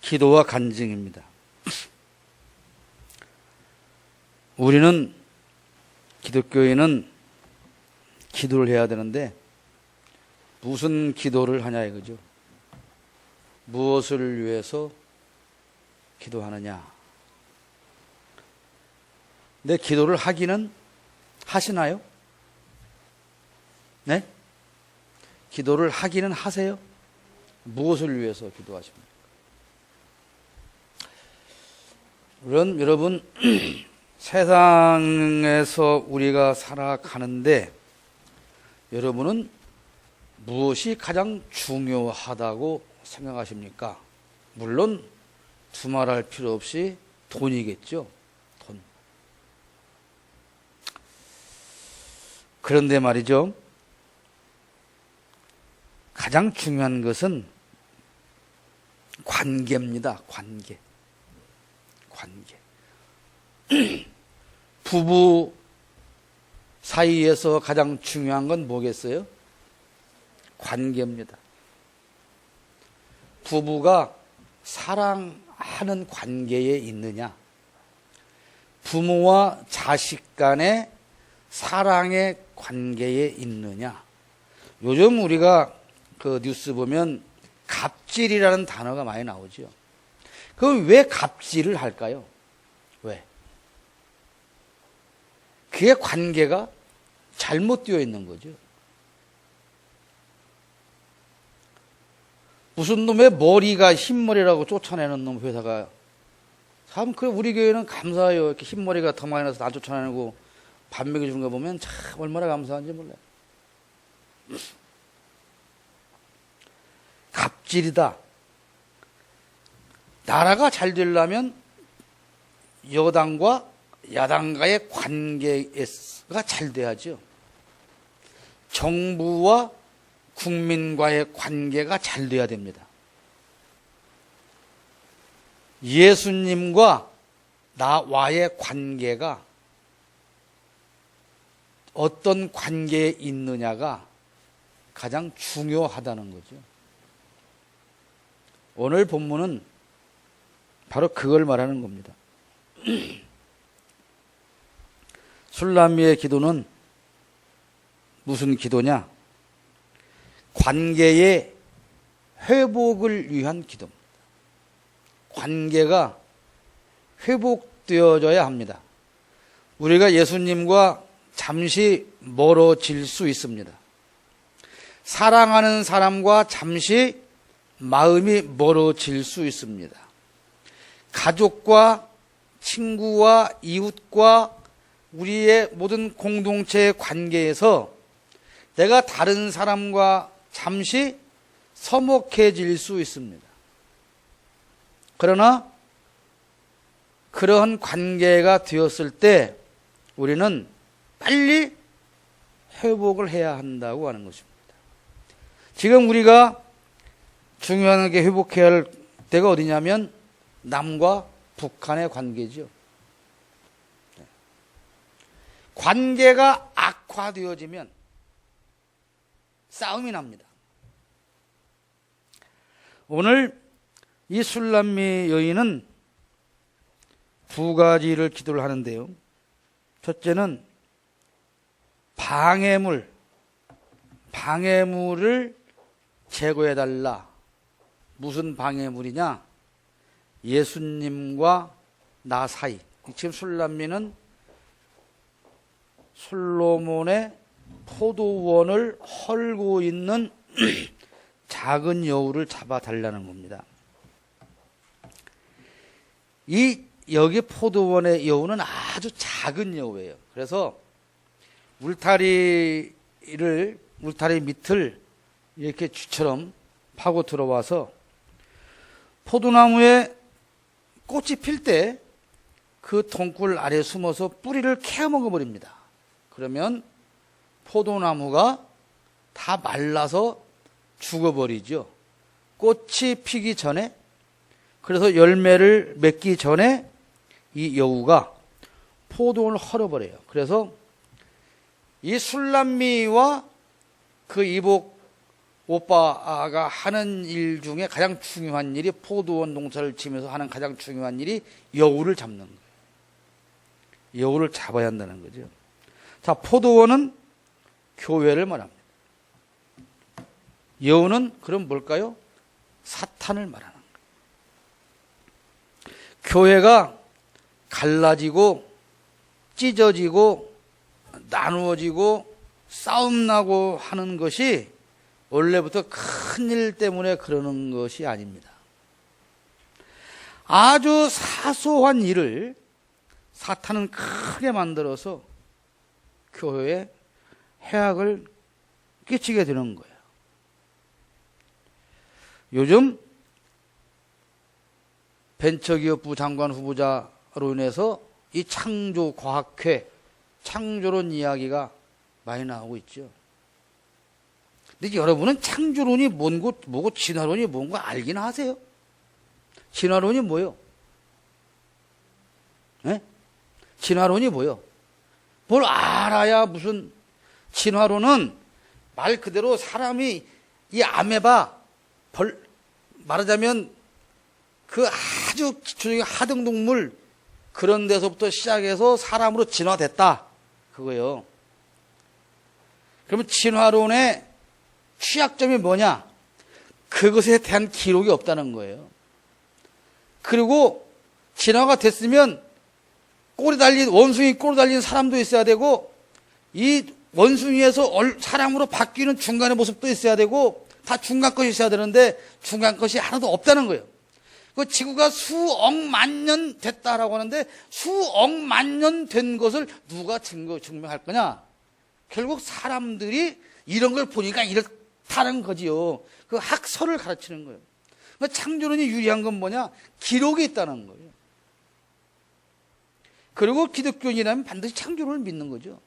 기도와 간증입니다. 우리는 기독교인은 기도를 해야 되는데 무슨 기도를 하냐 이거죠. 무엇을 위해서 기도하느냐. 근데 기도를 하기는 하시나요? 네? 기도를 하기는 하세요? 무엇을 위해서 기도하십니까? 그럼 여러분 세상에서 우리가 살아가는데 여러분은 무엇이 가장 중요하다고 생각하십니까? 물론 두말할 필요 없이 돈이겠죠. 돈. 그런데 말이죠. 가장 중요한 것은 관계입니다. 관계. 부부 사이에서 가장 중요한 건 뭐겠어요? 관계입니다. 부부가 사랑하는 관계에 있느냐, 부모와 자식 간의 사랑의 관계에 있느냐. 요즘 우리가 그 뉴스 보면 갑질이라는 단어가 많이 나오죠. 그 왜 갑질을 할까요? 왜? 그게 관계가 잘못되어 있는 거죠. 무슨 놈의 머리가 흰머리라고 쫓아내는 놈 회사가 참 그 우리 교회는 감사해요. 이렇게 흰머리가 더 많이 나서 나 쫓아내고 밥 먹여주는 거 보면 참 얼마나 감사한지 몰라요. 갑질이다. 나라가 잘 되려면 여당과 야당과의 관계가 잘 돼야죠. 정부와 국민과의 관계가 잘 돼야 됩니다. 예수님과 나와의 관계가 어떤 관계에 있느냐가 가장 중요하다는 거죠. 오늘 본문은 바로 그걸 말하는 겁니다. 술람미의 기도는 무슨 기도냐? 관계의 회복을 위한 기도입니다. 관계가 회복되어져야 합니다. 우리가 예수님과 잠시 멀어질 수 있습니다. 사랑하는 사람과 잠시 마음이 멀어질 수 있습니다. 가족과 친구와 이웃과 우리의 모든 공동체의 관계에서 내가 다른 사람과 잠시 서먹해질 수 있습니다. 그러나 그러한 관계가 되었을 때 우리는 빨리 회복을 해야 한다고 하는 것입니다. 지금 우리가 중요하게 회복해야 할 때가 어디냐면 남과 북한의 관계죠. 관계가 악화되어지면 싸움이 납니다. 오늘 이 술람미 여인은 두 가지를 기도를 하는데요. 첫째는 방해물을 제거해달라. 무슨 방해물이냐? 예수님과 나 사이. 지금 술람미는 솔로몬의 포도원을 헐고 있는 작은 여우를 잡아달라는 겁니다. 여기 포도원의 여우는 아주 작은 여우예요. 그래서 울타리 밑을 이렇게 쥐처럼 파고 들어와서 포도나무에 꽃이 필 때 그 동굴 아래 숨어서 뿌리를 캐어 먹어버립니다. 그러면 포도나무가 다 말라서 죽어버리죠. 꽃이 피기 전에, 그래서 열매를 맺기 전에 이 여우가 포도원을 헐어버려요. 그래서 이 술람미와 그 이복 오빠가 하는 일 중에 가장 중요한 일이 포도원 농사를 지면서 하는 가장 중요한 일이 여우를 잡는 거예요. 여우를 잡아야 한다는 거죠. 자, 포도원은 교회를 말합니다. 여우는 그럼 뭘까요? 사탄을 말하는 거예요. 교회가 갈라지고 찢어지고 나누어지고 싸움 나고 하는 것이 원래부터 큰 일 때문에 그러는 것이 아닙니다. 아주 사소한 일을 사탄은 크게 만들어서 교회에 해악을 끼치게 되는 거예요. 요즘 벤처기업부 장관 후보자로 인해서 이 창조과학회, 창조론 이야기가 많이 나오고 있죠. 근데 여러분은 창조론이 뭐고 진화론이 뭔가 알긴 하세요? 진화론이 뭐요? 네? 진화론이 뭐요? 뭘 알아야 무슨 진화론은 말 그대로 사람이 이 아메바 말하자면 그 아주 기초적인 하등동물 그런 데서부터 시작해서 사람으로 진화됐다 그거예요. 그러면 진화론의 취약점이 뭐냐? 그것에 대한 기록이 없다는 거예요. 그리고 진화가 됐으면 원숭이 꼬리 달린 사람도 있어야 되고 이 원숭이에서 사람으로 바뀌는 중간의 모습도 있어야 되고 다 중간 것이 있어야 되는데 중간 것이 하나도 없다는 거예요. 그 지구가 수억만 년 됐다라고 하는데 수억만 년 된 것을 누가 증명할 거냐? 결국 사람들이 이런 걸 보니까 이렇다는 거지요. 그 학설을 가르치는 거예요. 창조론이 유리한 건 뭐냐? 기록이 있다는 거예요. 그리고 기독교인이라면 반드시 창조론을 믿는 거죠.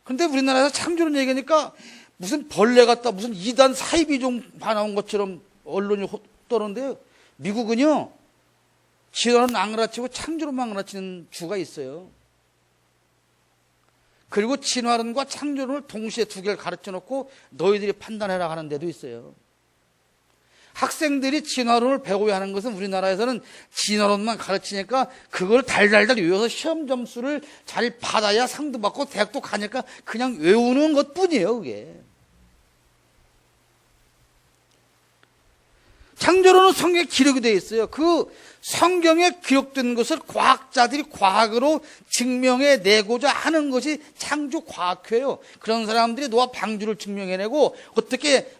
그런데 우리나라에서 창조론 얘기하니까 무슨 벌레 같다, 무슨 이단 사이비종 나온 것처럼 언론이 떠는데요. 미국은요, 진화론 앙그라치고 창조론만 앙그라치는 주가 있어요. 그리고 진화론과 창조론을 동시에 두 개를 가르쳐 놓고 너희들이 판단해라 하는 데도 있어요. 학생들이 진화론을 배워야 하는 것은 우리나라에서는 진화론만 가르치니까 그걸 달달달 외워서 시험 점수를 잘 받아야 상도 받고 대학도 가니까 그냥 외우는 것 뿐이에요, 그게. 창조론은 성경에 기록이 되어 있어요. 그 성경에 기록된 것을 과학자들이 과학으로 증명해 내고자 하는 것이 창조과학회예요. 그런 사람들이 노아 방주를 증명해내고 어떻게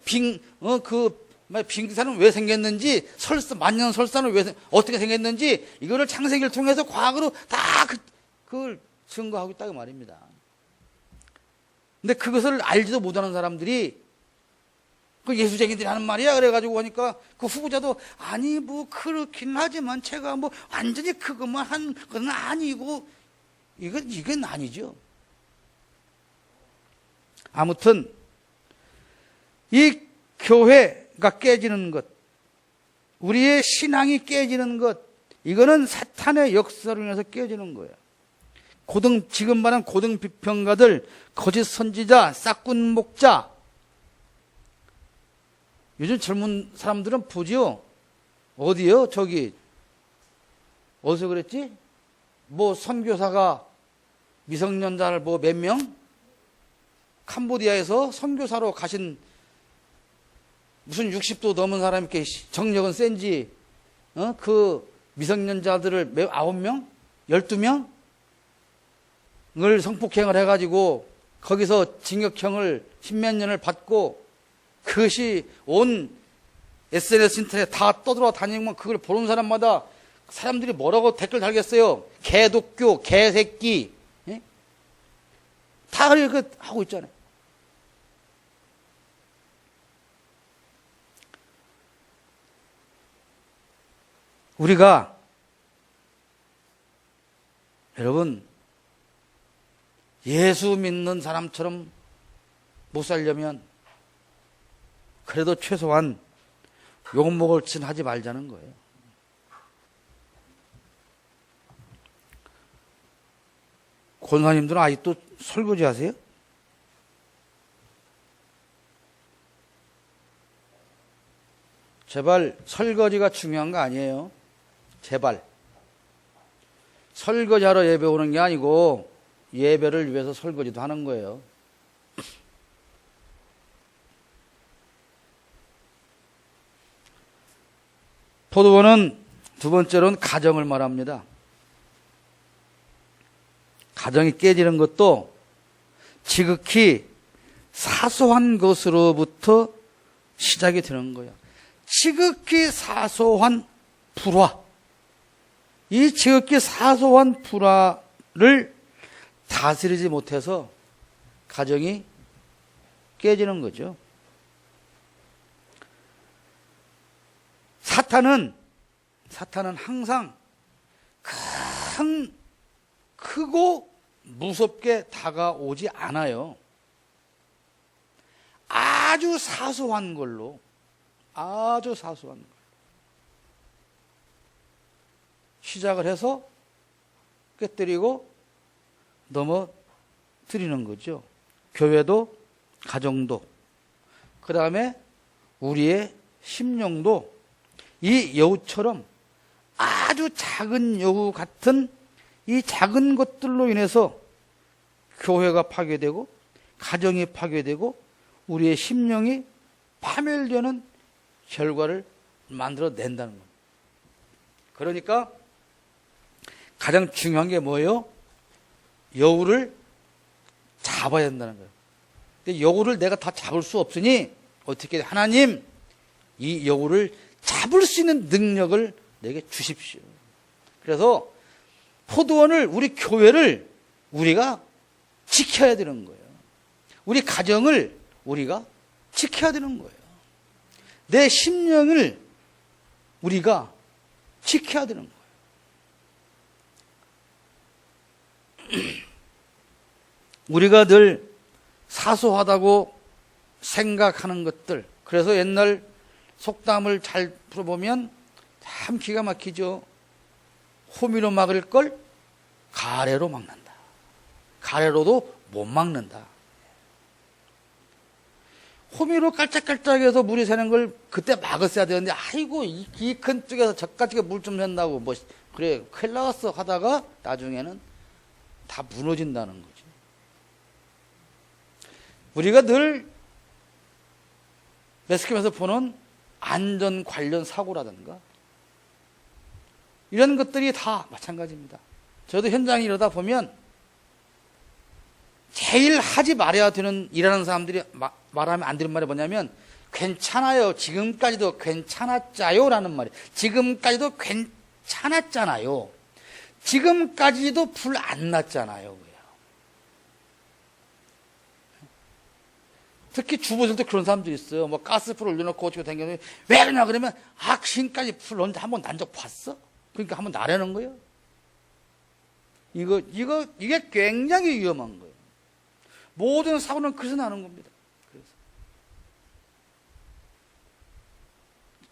빙산은 왜 생겼는지, 만년설산은 어떻게 생겼는지 이거를 창세기를 통해서 과학으로 다 그걸 증거하고 있다고 말입니다. 근데 그것을 알지도 못하는 사람들이 그 예수쟁이들이 하는 말이야 그래가지고 하니까 그 후보자도 아니 뭐 그렇긴 하지만 제가 뭐 완전히 그것만 한 건 아니고 이건 아니죠. 아무튼 이 교회가 깨지는 것, 우리의 신앙이 깨지는 것, 이거는 사탄의 역사로 인해서 깨지는 거예요. 지금 말한 고등 비평가들, 거짓 선지자, 싹군 목자, 요즘 젊은 사람들은 보지요. 어디요? 어디서 그랬지? 뭐 선교사가 미성년자를 뭐 몇 명? 캄보디아에서 선교사로 가신 무슨 60도 넘은 사람이 이렇게 정력은 센지 그 미성년자들을 9명? 12명을 성폭행을 해가지고 거기서 징역형을 10몇 년을 받고 그것이 온 SNS 인터넷 다 떠돌아다니면 그걸 보는 사람마다 사람들이 뭐라고 댓글 달겠어요? 개독교, 개새끼, 예? 다 그렇게 하고 있잖아요. 우리가 여러분 예수 믿는 사람처럼 못 살려면 그래도 최소한 욕먹을 짓은 하지 말자는 거예요. 권사님들은 아직도 설거지 하세요? 제발 설거지가 중요한 거 아니에요. 제발. 설거지하러 예배 오는 게 아니고 예배를 위해서 설거지도 하는 거예요. 포도원은 두 번째로는 가정을 말합니다. 가정이 깨지는 것도 지극히 사소한 것으로부터 시작이 되는 거예요. 지극히 사소한 불화. 이 지극히 사소한 불화를 다스리지 못해서 가정이 깨지는 거죠. 사탄은 항상 크고 무섭게 다가오지 않아요. 아주 사소한 걸로 시작을 해서 깨뜨리고 넘어뜨리는 거죠. 교회도 가정도 그 다음에 우리의 심령도 이 여우처럼 아주 작은 여우 같은 이 작은 것들로 인해서 교회가 파괴되고 가정이 파괴되고 우리의 심령이 파멸되는 결과를 만들어낸다는 겁니다. 그러니까 가장 중요한 게 뭐예요? 여우를 잡아야 된다는 거예요. 근데 여우를 내가 다 잡을 수 없으니 어떻게 하나님 이 여우를 잡을 수 있는 능력을 내게 주십시오. 그래서 포도원을 우리 교회를 우리가 지켜야 되는 거예요. 우리 가정을 우리가 지켜야 되는 거예요. 내 심령을 우리가 지켜야 되는 거예요. 우리가 늘 사소하다고 생각하는 것들, 그래서 옛날 속담을 잘 풀어보면 참 기가 막히죠. 호미로 막을 걸 가래로 막는다. 가래로도 못 막는다. 호미로 깔짝깔짝해서 물이 새는 걸 그때 막았어야 되는데, 아이고 이 큰 쪽에서 저까지게 물 좀 샌다고 뭐 그래 큰일 나갔어 하다가 나중에는 다 무너진다는 거지. 우리가 늘 매스컴에서 보는 안전 관련 사고라든가 이런 것들이 다 마찬가지입니다. 저도 현장에 이러다 보면 제일 하지 말아야 되는 일하는 사람들이 말하면 안 되는 말이 뭐냐면 괜찮아요. 지금까지도 괜찮았자요 라는 말이에요. 지금까지도 괜찮았잖아요. 지금까지도 불 안 났잖아요. 특히 주부들도 그런 사람들이 있어요. 뭐 가스불을 올려놓고 어떻게 다니는데 왜 그러냐 그러면 지금까지 불 언제 한번 난 적 봤어? 그러니까 한번 나라는 거예요. 이게 굉장히 위험한 거예요. 모든 사고는 그래서 나는 겁니다. 그래서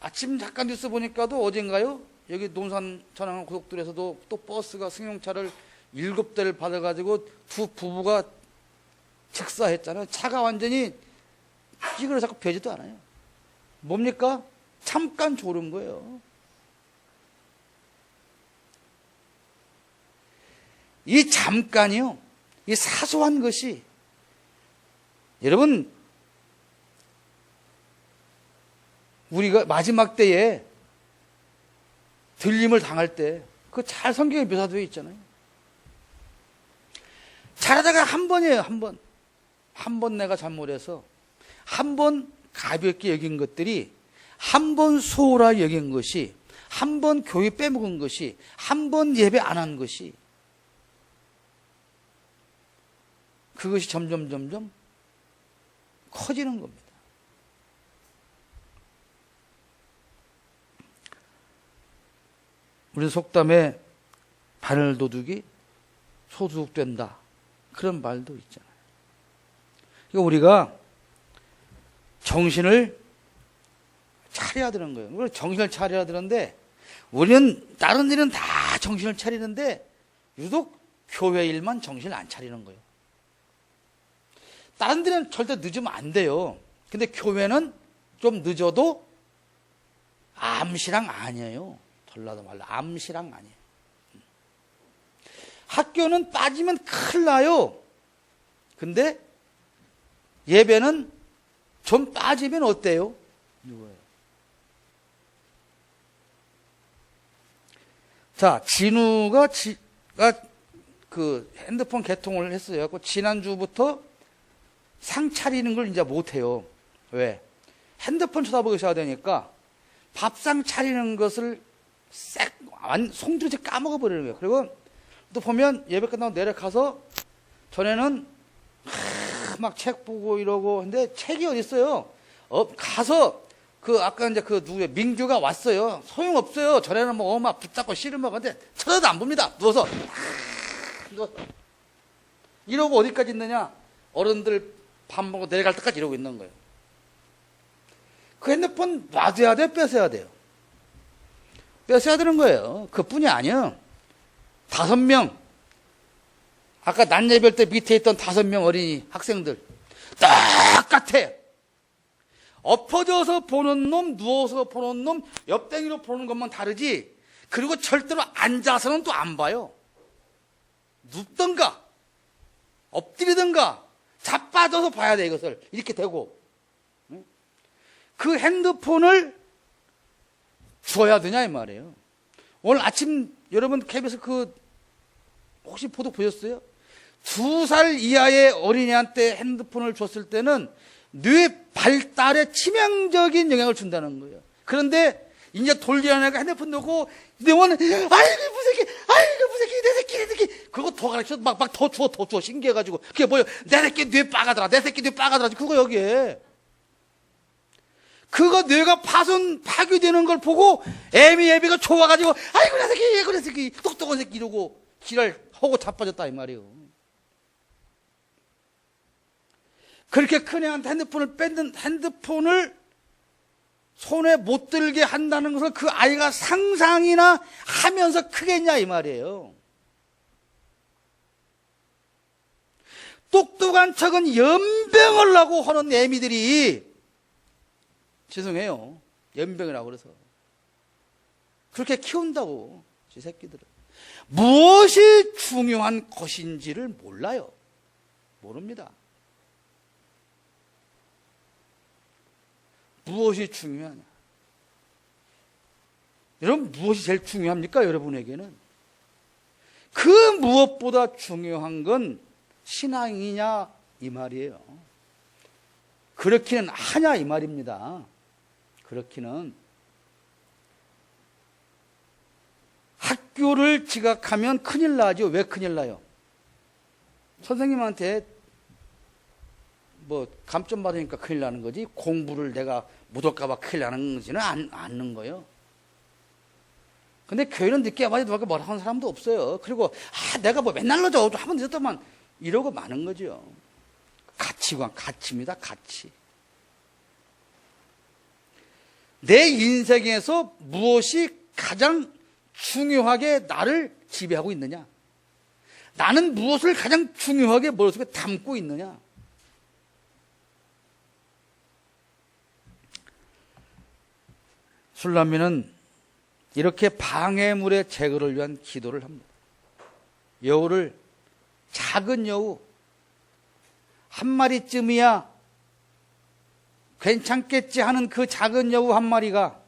아침 잠깐 뉴스 보니까도 어젠가요? 여기 논산 전항 고속도로에서도 또 버스가 승용차를 7대를 받아가지고 두 부부가 직사했잖아요. 차가 완전히 찌그러 자꾸 배지도 않아요. 뭡니까? 잠깐 졸은 거예요. 이 잠깐이요, 이 사소한 것이 여러분 우리가 마지막 때에 들림을 당할 때 그 잘 성경에 묘사되어 있잖아요. 잘하다가 한 번이에요. 한 번 내가 잘못해서 한 번 가볍게 여긴 것들이 한 번 소홀하게 여긴 것이 한 번 교회 빼먹은 것이 한 번 예배 안 한 것이 그것이 점점 커지는 겁니다. 우리 속담에 바늘도둑이 소도둑된다 그런 말도 있잖아요. 그러니까 우리가 정신을 차려야 되는 거예요. 우리 정신을 차려야 되는데 우리는 다른 일은 다 정신을 차리는데 유독 교회 일만 정신을 안 차리는 거예요. 다른 데는 절대 늦으면 안 돼요. 근데 교회는 좀 늦어도 암시랑 아니에요. 전라도 말로 암시랑 아니에요. 학교는 빠지면 큰일 나요. 근데 예배는 좀 빠지면 어때요? 이거예요. 자, 진우가 그 핸드폰 개통을 했어요. 지난주부터 상 차리는 걸 이제 못해요. 왜? 핸드폰 쳐다보고 있어야 되니까 밥상 차리는 것을 송두리째 까먹어버리는 거예요. 그리고 또 보면 예배 끝나고 내려가서 전에는 막 책 보고 이러고 근데 책이 어디 있어요? 가서 아까 이제 누구야 민규가 왔어요. 소용없어요. 전에는 뭐 막 붙잡고 씨름하고 근데 쳐다도 안 봅니다. 누워서 이러고 어디까지 있느냐? 어른들 밥 먹고 내려갈 때까지 이러고 있는 거예요. 그 핸드폰 놔둬야 돼, 뺏어야 돼요. 뺏어야 되는 거예요. 그뿐이 아니에요. 5명. 아까 낮 예배 때 밑에 있던 5명 어린이 학생들. 똑같아. 엎어져서 보는 놈, 누워서 보는 놈, 옆댕이로 보는 것만 다르지. 그리고 절대로 앉아서는 또 안 봐요. 눕던가, 엎드리던가, 자빠져서 봐야 돼, 이것을. 이렇게 되고. 그 핸드폰을 줘야 되냐, 이 말이에요. 오늘 아침 여러분 KBS 혹시 보도 보셨어요? 2살 이하의 어린이한테 핸드폰을 줬을 때는 뇌 발달에 치명적인 영향을 준다는 거예요. 그런데 이제 돌리는 애가 핸드폰 놓고 내원은 아이고 무새끼 내 새끼 그거 더 가르쳐 막 더 줘 신기해가지고 그게 뭐예요? 내 새끼 뇌 빠가더라 그거 여기에 그거 뇌가 파괴되는 걸 보고 애미가 좋아가지고 아이고 내 새끼 똑똑한 새끼 이러고 지랄하고 자빠졌다 이 말이에요. 그렇게 큰 애한테 핸드폰을 손에 못 들게 한다는 것을 그 아이가 상상이나 하면서 크겠냐 이 말이에요. 똑똑한 척은 연병을 하고 하는 애미들이 죄송해요. 연병이라고 그래서 그렇게 키운다고 이 새끼들은 무엇이 중요한 것인지를 몰라요. 모릅니다. 무엇이 중요하냐? 여러분 무엇이 제일 중요합니까? 여러분에게는 그 무엇보다 중요한 건 신앙이냐 이 말이에요. 그렇기는 하냐 이 말입니다. 그렇기는 학교를 지각하면 큰일 나죠. 왜 큰일 나요? 선생님한테 감점 받으니까 큰일 나는 거지 공부를 내가 못할까봐 큰일 나는 거지는 않는 거예요. 근데 교회는 늦게 와봐야 누가 뭐라 하는 사람도 없어요. 그리고 내가 맨날 늦어 한 번 늦었다만 이러고 마는 거죠. 가치입니다. 가치. 내 인생에서 무엇이 가장 중요하게 나를 지배하고 있느냐? 나는 무엇을 가장 중요하게 머릿속에 담고 있느냐? 술람미는 이렇게 방해물의 제거를 위한 기도를 합니다. 여우를 작은 여우 한 마리쯤이야 괜찮겠지 하는 그 작은 여우 한 마리가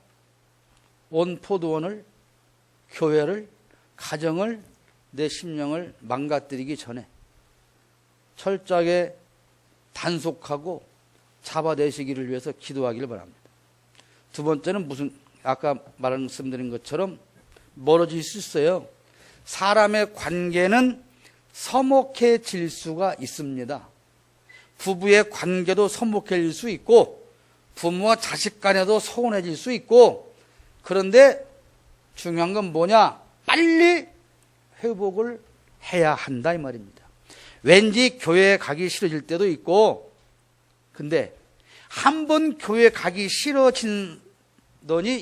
온 포도원을, 교회를, 가정을, 내 심령을 망가뜨리기 전에 철저하게 단속하고 잡아내시기를 위해서 기도하기를 바랍니다. 두 번째는 아까 말씀드린 것처럼 멀어질 수 있어요. 사람의 관계는 서먹해질 수가 있습니다. 부부의 관계도 서먹해질 수 있고 부모와 자식 간에도 서운해질 수 있고 그런데 중요한 건 뭐냐? 빨리 회복을 해야 한다 이 말입니다. 왠지 교회에 가기 싫어질 때도 있고 근데 한 번 교회 가기 싫어진더니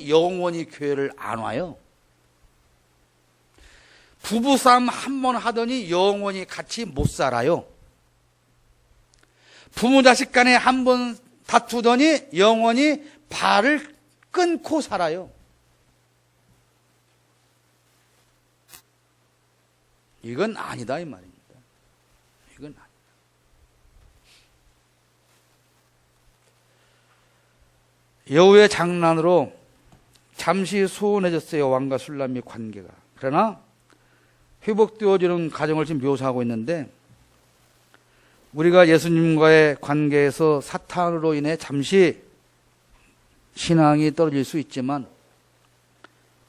영원히 교회를 안 와요. 부부싸움 한 번 하더니 영원히 같이 못 살아요. 부모 자식 간에 한 번 다투더니 영원히 발을 끊고 살아요. 이건 아니다 이 말입니다. 이건 아니다. 여우의 장난으로 잠시 소원해졌어요. 왕과 술람의 관계가. 그러나 회복되어지는 과정을 지금 묘사하고 있는데, 우리가 예수님과의 관계에서 사탄으로 인해 잠시 신앙이 떨어질 수 있지만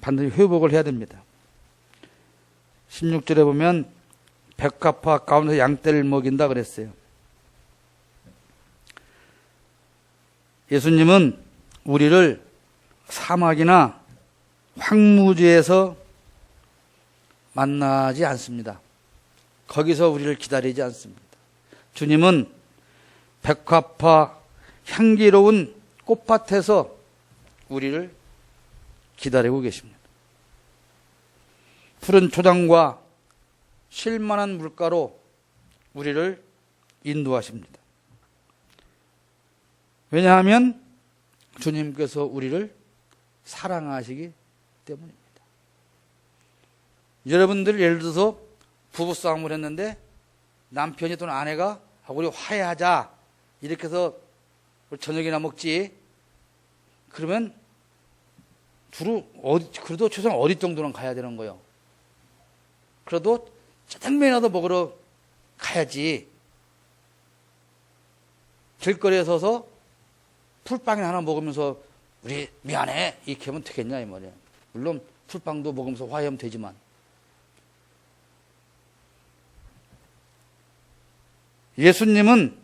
반드시 회복을 해야 됩니다. 16절에 보면 백합화 가운데 양떼를 먹인다 그랬어요. 예수님은 우리를 사막이나 황무지에서 만나지 않습니다. 거기서 우리를 기다리지 않습니다. 주님은 백합화 향기로운 꽃밭에서 우리를 기다리고 계십니다. 푸른 초장과 쉴만한 물가로 우리를 인도하십니다. 왜냐하면 주님께서 우리를 사랑하시기 때문입니다. 여러분들 예를 들어서 부부싸움을 했는데 남편이 또는 아내가 우리 화해하자 이렇게 해서 우리 저녁이나 먹지, 그러면 두루 그래도 최소한 어디 정도는 가야 되는 거예요. 그래도 짜장면이라도 먹으러 가야지. 길거리에 서서 풀빵이나 하나 먹으면서 우리 미안해 이렇게 하면 되겠냐 이 말이에요. 물론 풀빵도 먹으면서 화해하면 되지만, 예수님은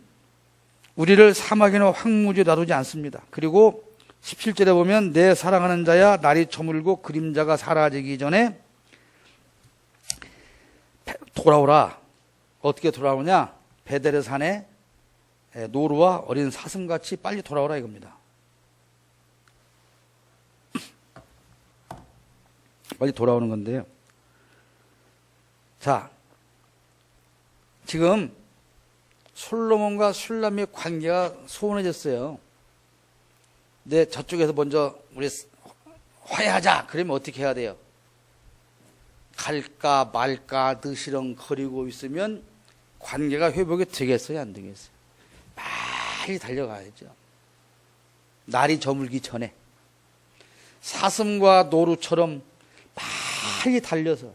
우리를 사막이나 황무지에 놔두지 않습니다. 그리고 17절에 보면 내 사랑하는 자야 날이 저물고 그림자가 사라지기 전에 돌아오라. 어떻게 돌아오냐? 베델의 산에 노루와 어린 사슴같이 빨리 돌아오라 이겁니다. 빨리 돌아오는 건데요. 자, 지금 솔로몬과 술람의 관계가 소원해졌어요. 근데 저쪽에서 먼저 우리 화해하자 그러면 어떻게 해야 돼요? 갈까 말까 느시렁거리고 있으면 관계가 회복이 되겠어요, 안 되겠어요? 빨리 달려가야죠. 날이 저물기 전에 사슴과 노루처럼 빨리 달려서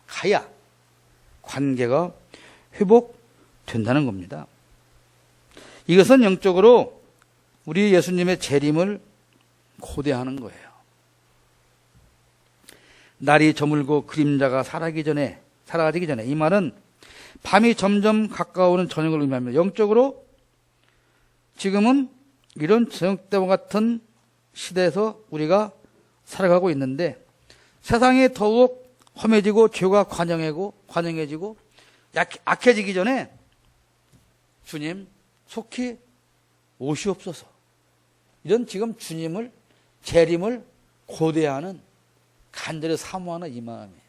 가야 관계가 회복된다는 겁니다. 이것은 영적으로 우리 예수님의 재림을 고대하는 거예요. 날이 저물고 그림자가 사라지기 전에, 이 말은 밤이 점점 가까워오는 저녁을 의미합니다. 영적으로 지금은 이런 저녁 때와 같은 시대에서 우리가 살아가고 있는데, 세상이 더욱 험해지고 죄가 관영해지고 악해지기 전에 주님 속히 오시옵소서, 이런 지금 주님을 재림을 고대하는 간절히 사모하는 이 마음이에요.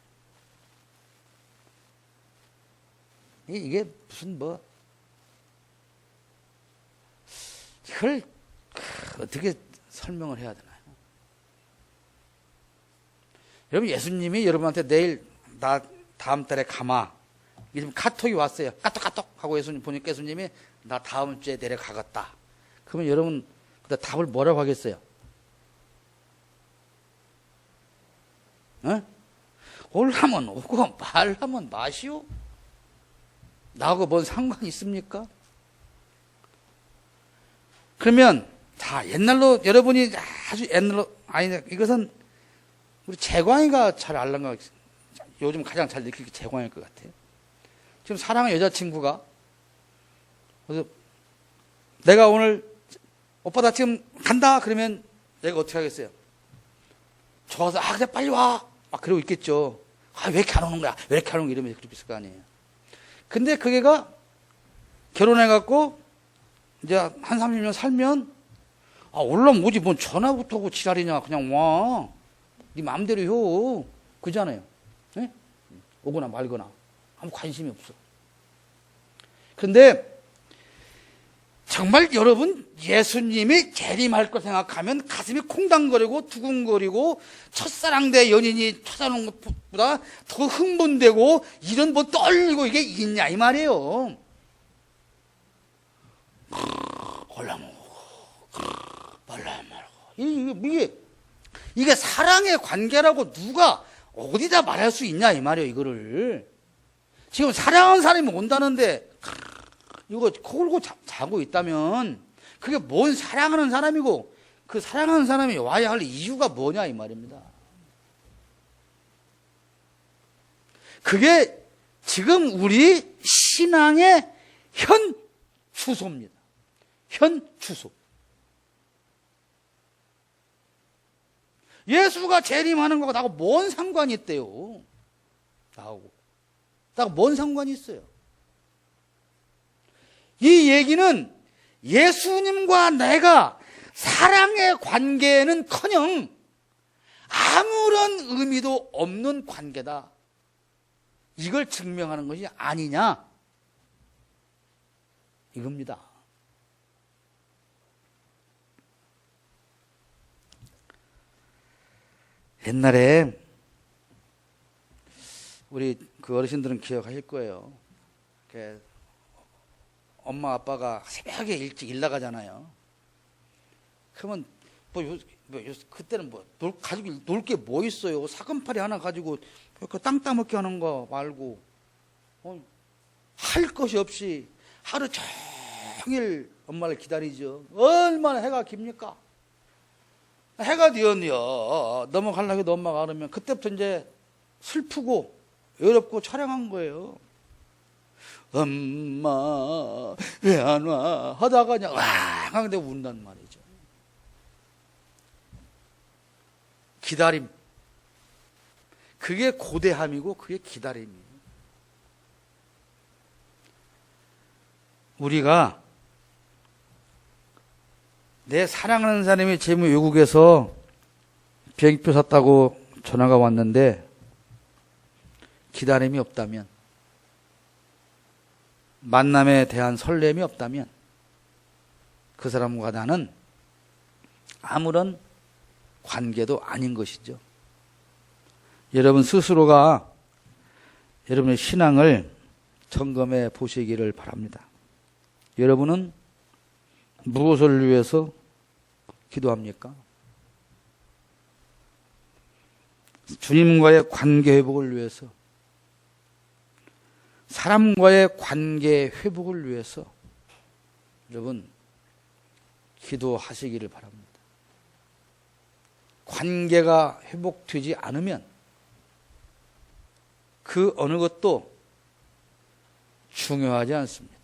이게 무슨 이걸 어떻게 설명을 해야 되나요? 여러분, 예수님이 여러분한테 내일 나 다음 달에 가마, 이게 지금 카톡이 왔어요. 까똑 하고 예수님 보니까 예수님이 나 다음 주에 내려가겠다. 그러면 여러분 그때 답을 뭐라고 하겠어요? 올라면 오고 말하면 마시오? 나하고 뭔 상관이 있습니까? 그러면 자, 옛날로 여러분이 아주 옛날로, 아니 이것은 우리 재광이가 잘 알는 거, 요즘 가장 잘 느끼기 재광일 것 같아요. 지금 사랑하는 여자친구가 그래서 내가 오늘 오빠 나 지금 간다 그러면 내가 어떻게 하겠어요? 좋아서 그래 빨리 와 막 그러고 있겠죠. 왜 이렇게 안 오는 거야? 왜 이렇게 안 오는 거야? 이러면 그렇게 있을 거 아니에요. 근데 그게가 결혼해갖고 이제 한 30년 살면 올라면 오지 뭔 전화부터 하고 지랄이냐. 그냥 와. 네 마음대로 해. 그잖아요. 네? 오거나 말거나 아무 관심이 없어. 그런데 정말 여러분 예수님이 재림할 거 생각하면 가슴이 콩당거리고 두근거리고 첫사랑 대 연인이 찾아오는 것보다 더 흥분되고 이런 뭐 떨리고 이게 있냐 이 말이에요. 이게 사랑의 관계라고 누가 어디다 말할 수 있냐 이 말이에요. 이거를 지금 사랑하는 사람이 온다는데 이거 코 골고 자고 있다면 그게 뭔 사랑하는 사람이고 그 사랑하는 사람이 와야 할 이유가 뭐냐 이 말입니다. 그게 지금 우리 신앙의 현 주소입니다. 현 주소. 예수가 재림하는 거가 나하고 뭔 상관이 있대요. 나하고 뭔 상관이 있어요. 이 얘기는 예수님과 내가 사랑의 관계는커녕 아무런 의미도 없는 관계다. 이걸 증명하는 것이 아니냐 이겁니다. 옛날에 우리 그 어르신들은 기억하실 거예요. 엄마 아빠가 새벽에 일찍 일 나가잖아요. 그러면 그때는 가지고 놀 게 뭐 있어요? 사금팔이 하나 가지고 땅 따먹게 하는 거 말고 할 것이 없이 하루 종일 엄마를 기다리죠. 얼마나 해가 깁니까? 해가 되었네요. 넘어가려고 엄마가 그러면 그때부터 이제 슬프고 외롭고 촬영한 거예요. 엄마 왜 안 와? 하다가 그냥 와 하는데 운단 말이죠. 기다림. 그게 고대함이고 그게 기다림이에요. 우리가 내 사랑하는 사람이 재무 외국에서 비행기표 샀다고 전화가 왔는데 기다림이 없다면, 만남에 대한 설렘이 없다면 그 사람과 나는 아무런 관계도 아닌 것이죠. 여러분 스스로가 여러분의 신앙을 점검해 보시기를 바랍니다. 여러분은 무엇을 위해서 기도합니까? 주님과의 관계 회복을 위해서, 사람과의 관계 회복을 위해서 여러분 기도하시기를 바랍니다. 관계가 회복되지 않으면 그 어느 것도 중요하지 않습니다.